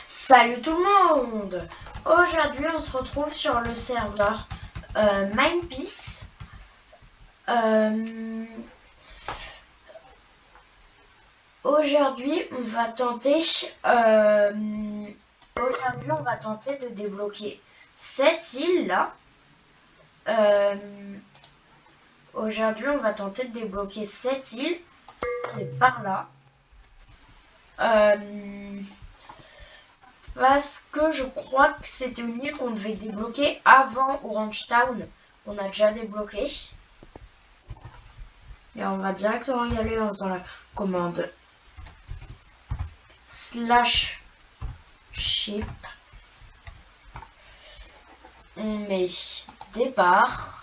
Salut tout le monde. Aujourd'hui on se retrouve sur le serveur Mindpeace. Aujourd'hui on va tenter de débloquer cette île là. Aujourd'hui on va tenter de débloquer cette île qui est par là. Parce que je crois que c'était une île qu'on devait débloquer avant Orange Town. On a déjà débloqué. Et on va directement y aller en faisant la commande /ship. On met départ.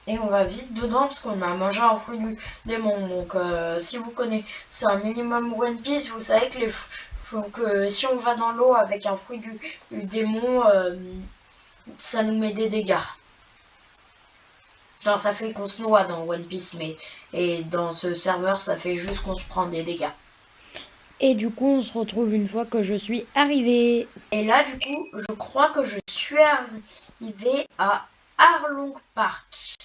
Et on va vite dedans parce qu'on a mangé un fruit du démon. Donc si vous connaissez un minimum One Piece, vous savez que si on va dans l'eau avec un fruit du démon, ça nous met des dégâts. Enfin, ça fait qu'on se noie dans One Piece, et dans ce serveur, ça fait juste qu'on se prend des dégâts. Et du coup, on se retrouve une fois que je suis arrivée. Et là, du coup, je crois que je suis arrivée à Arlong Park.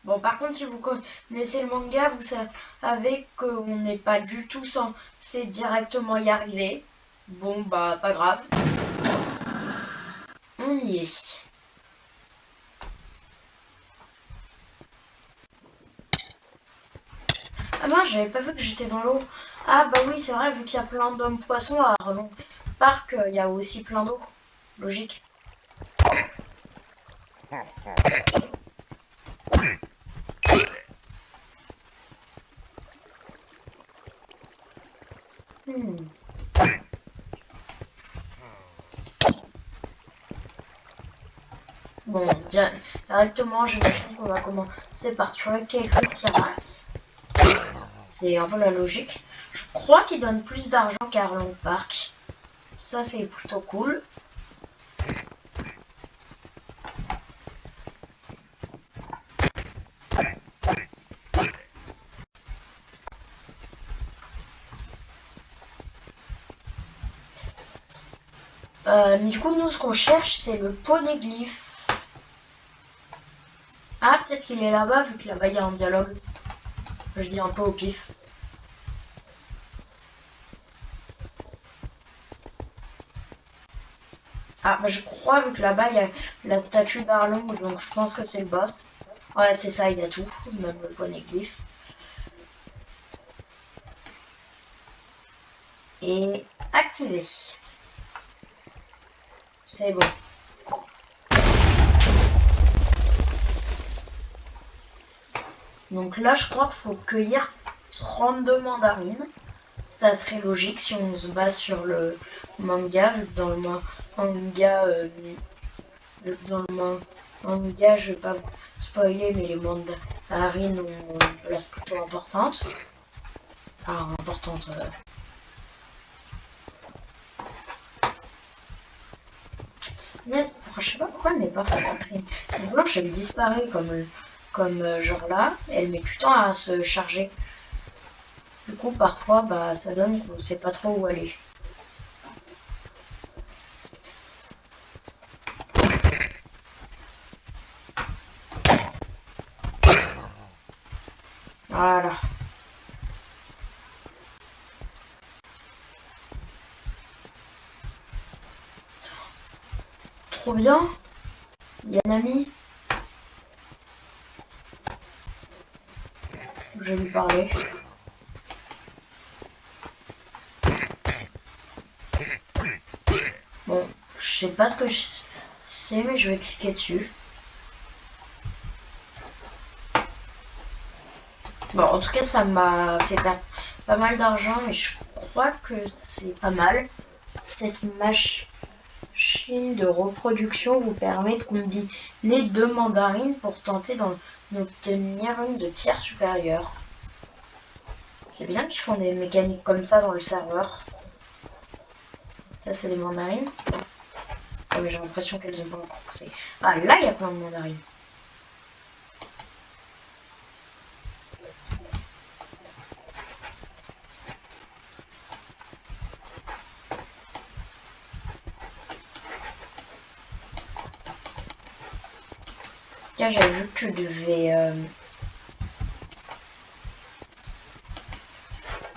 Bon, par contre, si vous connaissez le manga, vous savez qu'on n'est pas du tout censé directement y arriver. Bon, bah, pas grave. On y est. Ah mince, j'avais pas vu que j'étais dans l'eau. Ah bah oui, c'est vrai, vu qu'il y a plein d'hommes poissons à Arlong Park, il y a aussi plein d'eau. Logique. Bon, directement, j'imagine qu'on va commencer par tuer quelques pirates. C'est un peu la logique. Je crois qu'il donne plus d'argent qu'Arlong Park. Ça, c'est plutôt cool. Du coup, nous, ce qu'on cherche, c'est le poneglyphe. Ah, peut-être qu'il est là-bas, vu que là-bas, il y a un dialogue. Je dis un peu au pif. Ah, bah, je crois, vu que là-bas, il y a la statue d'Arlong, donc je pense que c'est le boss. Ouais, c'est ça, il y a tout, même le poneglyphe. Et activé. C'est bon. Donc là, je crois qu'il faut cueillir 32 mandarines. Ça serait logique si on se base sur le manga, vu que dans le manga, je vais pas vous spoiler, mais les mandarines ont une place plutôt importante. Enfin, importante. Mais je sais pas pourquoi elle n'est pas rentrée. La blanche, elle disparaît comme genre là. Elle met du temps à se charger. Du coup, parfois, bah, ça donne qu'on sait pas trop où aller. Voilà. Trop bien. Yanami. Je vais lui parler. Bon, je sais pas ce que c'est, mais je vais cliquer dessus. Bon, en tout cas, ça m'a fait perdre pas mal d'argent, mais je crois que c'est pas mal. Cette machine de reproduction vous permet de combiner 2 mandarines pour tenter d'en obtenir une de tiers supérieur. C'est bien qu'ils font des mécaniques comme ça dans le serveur. Ça, c'est des mandarines. Oh, mais j'ai l'impression qu'elles ont pas encore poussé. Ah, là, il y a plein de mandarines. cas, j'avais vu que tu devais...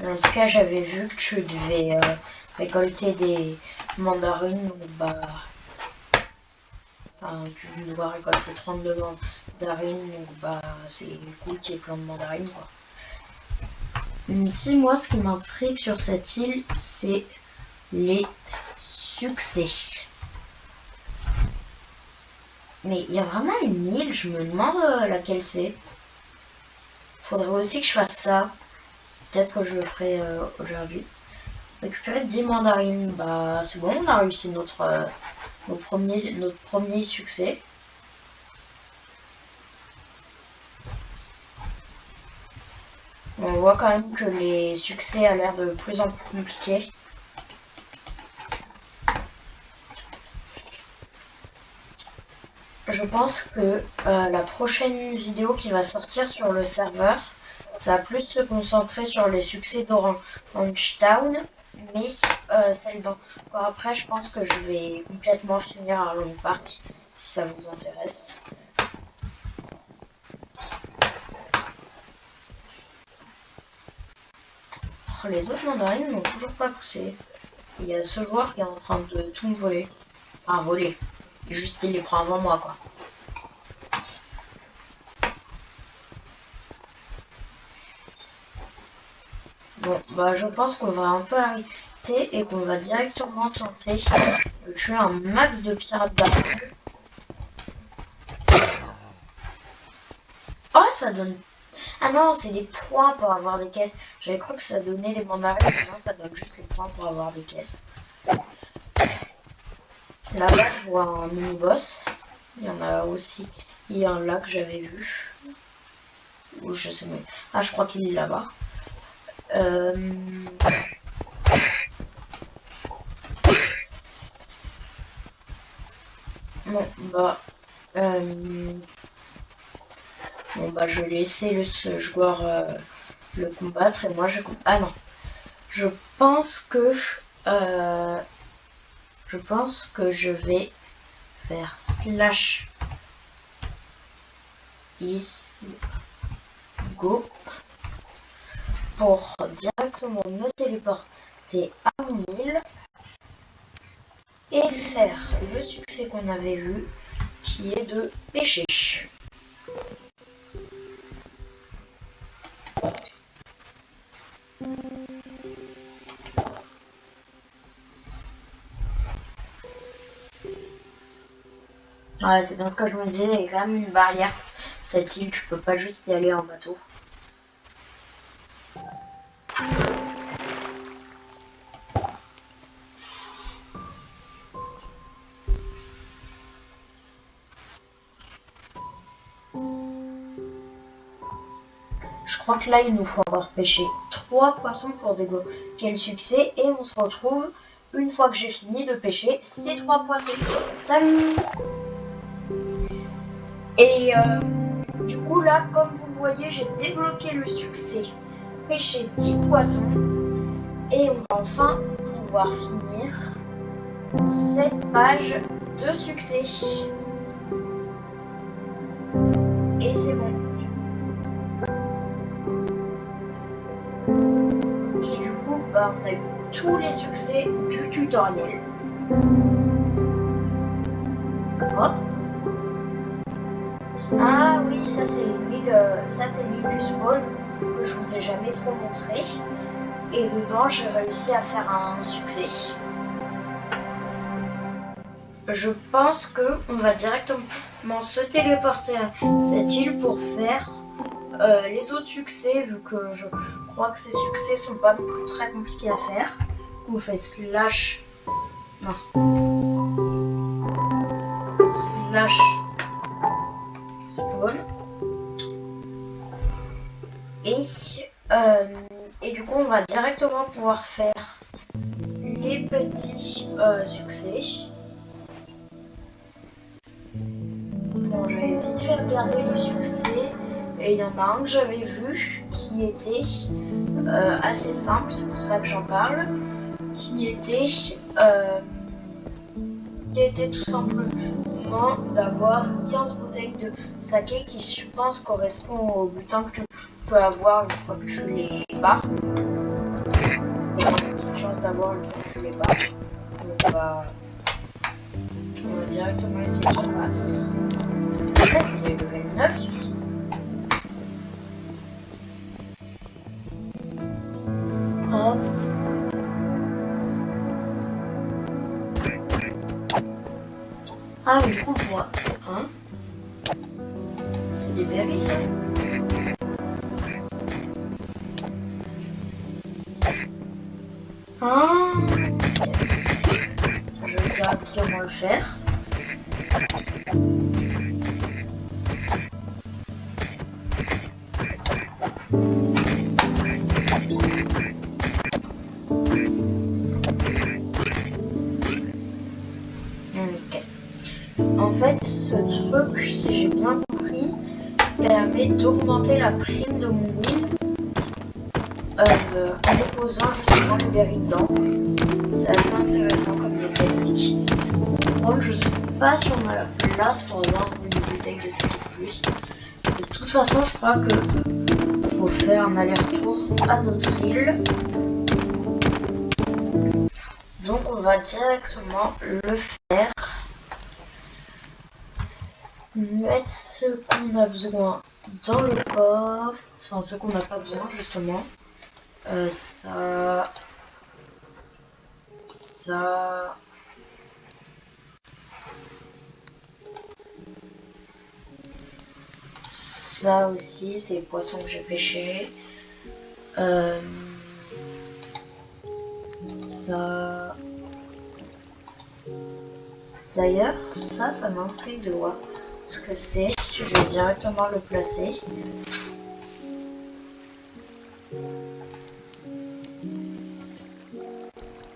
En tout cas, j'avais vu que tu devais récolter des mandarines, donc bah... Enfin, tu dois récolter 32 mandarines, donc bah c'est cool qu'il y ait plein de mandarines, quoi. Si moi, ce qui m'intrigue sur cette île, c'est les succès. Mais il y a vraiment une île, je me demande laquelle c'est. Faudrait aussi que je fasse ça. Peut-être que je le ferai aujourd'hui. Récupérer 10 mandarines, bah c'est bon, on a réussi notre premier succès. On voit quand même que les succès a l'air de plus en plus compliqués. Je pense que la prochaine vidéo qui va sortir sur le serveur, ça va plus se concentrer sur les succès d'Orange Town, mais celle d'encore après, je pense que je vais complètement finir Arlong Park, si ça vous intéresse. Les autres mandarines n'ont toujours pas poussé. Il y a ce joueur qui est en train de tout me voler. Enfin, voler. Juste, il les prend avant moi, quoi. Bon, bah, je pense qu'on va un peu arrêter et qu'on va directement tenter de tuer un max de pirates d'argent. Oh, ça donne... Ah non, c'est des points pour avoir des caisses. J'avais cru que ça donnait des mandarines, mais non, ça donne juste les points pour avoir des caisses. Là-bas, je vois un mini-boss. Il y en a aussi. Il y a un là que j'avais vu. Ou je sais même. Ah, je crois qu'il est là-bas. Bon, bah... Bon, bah, je vais laisser ce joueur le combattre et moi je... Ah non. Je pense que je vais faire slash is go pour directement me téléporter à mon île et faire le succès qu'on avait vu qui est de pêcher. Ouais, c'est bien ce que je me disais, il y a quand même une barrière. Cette île, tu peux pas juste y aller en bateau. Je crois que là, il nous faut encore pêcher 3 poissons pour débloquer le succès. Et on se retrouve une fois que j'ai fini de pêcher ces 3 poissons. Salut! Et du coup, là, comme vous voyez, j'ai débloqué le succès. Pêcher 10 poissons. Et on va enfin pouvoir finir cette page de succès. Et c'est bon. Et du coup, bah, on a eu tous les succès du tutoriel. Hop. Ah oui, ça c'est l'île du spawn que je vous ai jamais trop montré. Et dedans, j'ai réussi à faire un succès. Je pense que on va directement se téléporter à cette île pour faire les autres succès, vu que je crois que ces succès sont pas non plus très compliqués à faire. On fait slash... Mince. Slash... spawn. Et du coup, on va directement pouvoir faire les petits succès. Bon, j'avais vite fait regarder le succès. Et il y en a un que j'avais vu qui était assez simple, c'est pour ça que j'en parle. Qui était tout simplement moment d'avoir 15 bouteilles de saké qui, je pense, correspond au butin que tu peux avoir une fois que tu les bats. Il y a une petite chance d'avoir une fois que tu les bats. On va directement essayer de se battre. En fait, il est level 9, celui-ci. Hop. Ah, mais on voit. Hein? C'est des berries, ça? Ah! Je vais directement le faire. Ok. En fait, ce truc, si j'ai bien compris, permet d'augmenter la prime de mon win en déposant justement les berries dedans. C'est assez intéressant comme mécanique. Bon, je sais pas si on a la place pour avoir une bouteille de saké de plus. De toute façon, je crois que faut faire un aller-retour à notre île. Donc on va directement le faire. Mettre ce qu'on a besoin dans le coffre. Enfin, ce qu'on n'a pas besoin justement. Ça. Ça aussi, c'est les poissons que j'ai pêchés. Ça. D'ailleurs, ça m'intrigue de voir ce que c'est. Je vais directement le placer.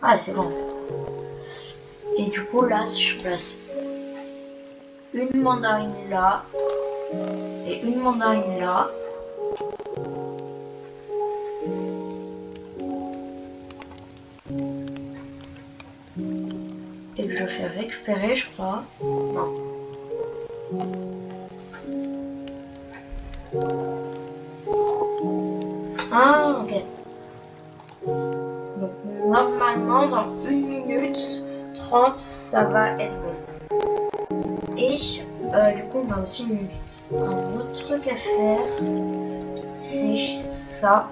Ah, c'est bon. Et du coup, là, si je place une mandarine là et une mandarine là, et que je fais récupérer, je crois. Non. Ah, ok. Donc, normalement, dans 1 minute 30, ça va être bon. Et du coup, on a aussi un autre truc à faire. C'est ça.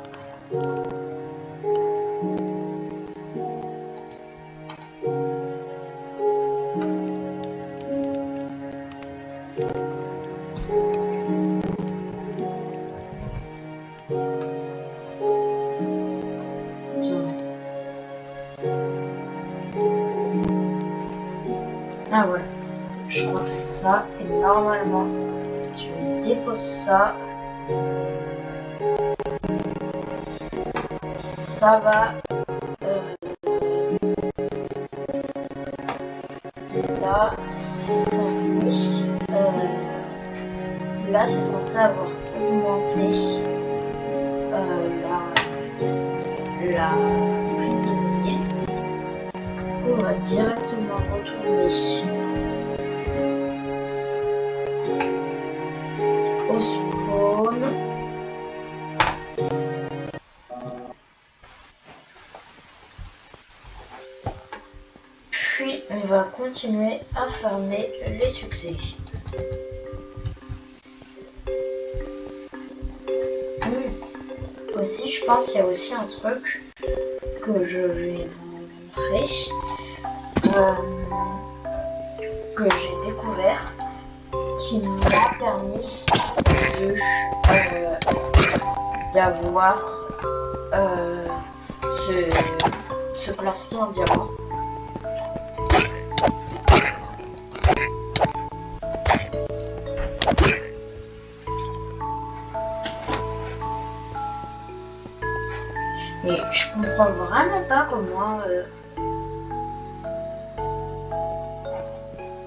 Ah ouais, je crois que c'est ça. Et normalement, je dépose ça. Ça va. Là, c'est censé. Là, c'est censé avoir augmenté la prime de mille. Du coup, on va directement retourner au spawn. Puis, on va continuer à farmer les succès. Aussi, je pense qu'il y a aussi un truc que je vais vous montrer, que j'ai découvert, qui m'a permis d'avoir ce plastron en diamant. Mais je comprends vraiment pas comment.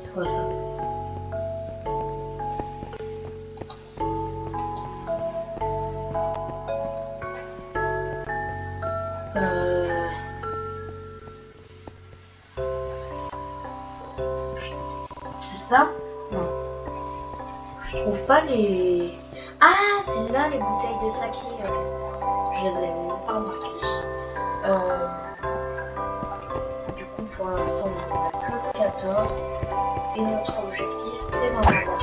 C'est quoi ça? ça? Non. Je trouve pas les... Ah, c'est là les bouteilles de saké. Ok. Je les avais même pas remarquées. Du coup, pour l'instant, on n'a que 14. Et notre objectif, c'est d'en avoir.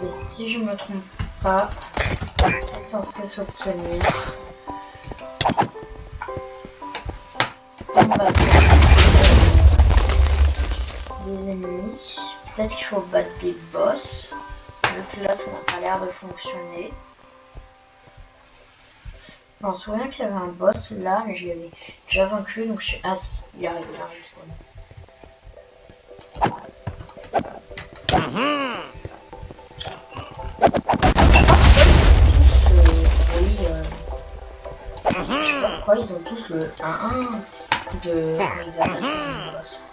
Et si je me trompe pas, c'est censé s'obtenir. On va des ennemis. Peut-être qu'il faut battre des boss. Vu que là, ça n'a pas l'air de fonctionner. Je m'en souviens qu'il y avait un boss là, mais je l'avais déjà vaincu, donc je suis... Ah si, il arrive à respawn. Je sais pas pourquoi ils ont tous le 1-1 de quand ils attaquent un boss.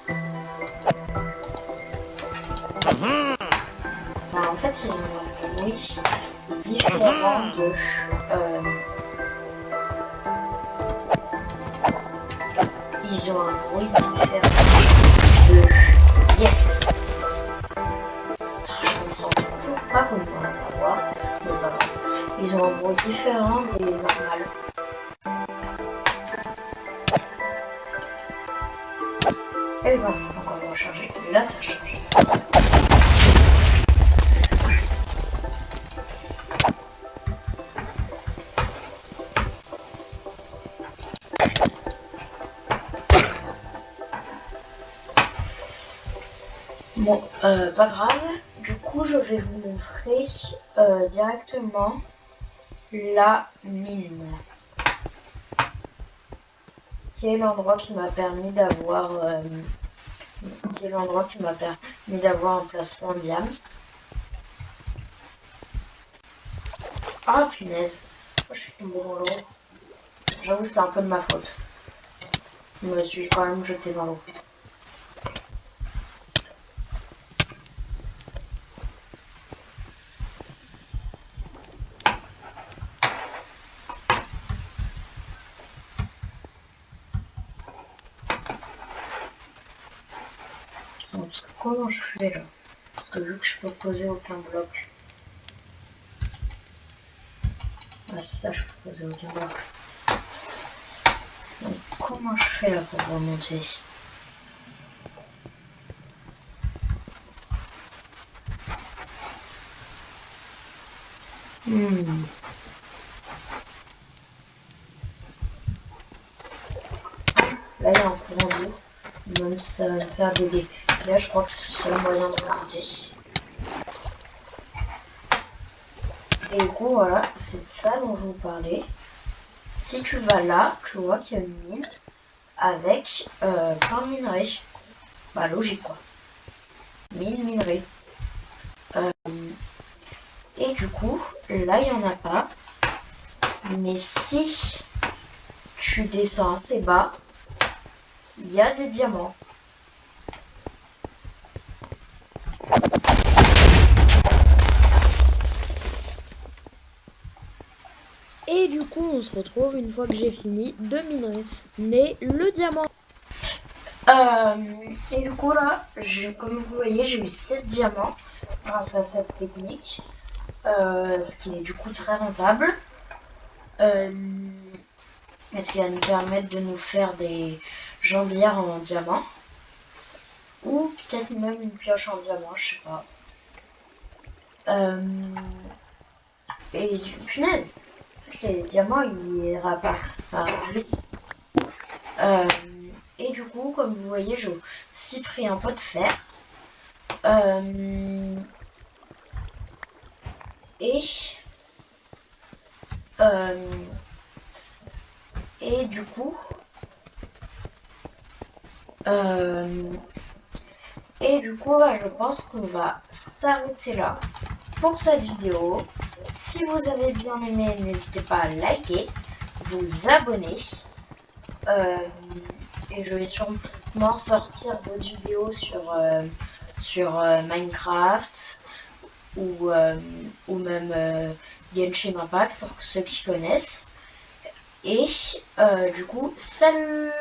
Enfin, en fait, ils ont un bruit différent de... Ils ont un bruit différent de... Yes! Je comprends toujours pas comment on va voir, mais pas grave. Ils ont un bruit différent des normales. Et ben c'est pas encore rechargé. Mais là ça change. Bon, pas grave. Du coup, je vais vous montrer directement la mine. Qui est l'endroit qui m'a permis d'avoir un plastron en diams. Ah punaise, je suis tombée dans l'eau. J'avoue c'est un peu de ma faute. Je me suis quand même jetée dans l'eau. Parce que comment je fais là? Parce que vu que je peux poser aucun bloc. Ah c'est ça, je peux poser aucun bloc. Donc comment je fais là pour remonter? Là il y a un courant d'eau. Même si ça va me faire des dégâts, je crois que c'est le seul moyen de remonter. Et du coup voilà, c'est de ça dont je vous parlais. Si tu vas là, tu vois qu'il y a une mine avec plein de minerais. Bah logique quoi. Mine, minerais. Et du coup, là il n'y en a pas. Mais si tu descends assez bas, il y a des diamants. Et du coup, on se retrouve une fois que j'ai fini de miner le diamant. Et du coup là, comme vous voyez, j'ai eu 7 diamants grâce à cette technique. Ce qui est du coup très rentable. Ce qui va nous permettre de nous faire des jambières en diamant. Ou peut-être même une pioche en diamant, je sais pas. Et punaise, les diamants ils rapparaissent vite. Et du coup, comme vous voyez, j'ai aussi pris un pot de fer. Et du coup, je pense qu'on va s'arrêter là pour cette vidéo. Si vous avez bien aimé, n'hésitez pas à liker, vous abonner. Et je vais sûrement sortir d'autres vidéos sur Minecraft ou même Genshin Impact pour ceux qui connaissent. Et du coup, salut!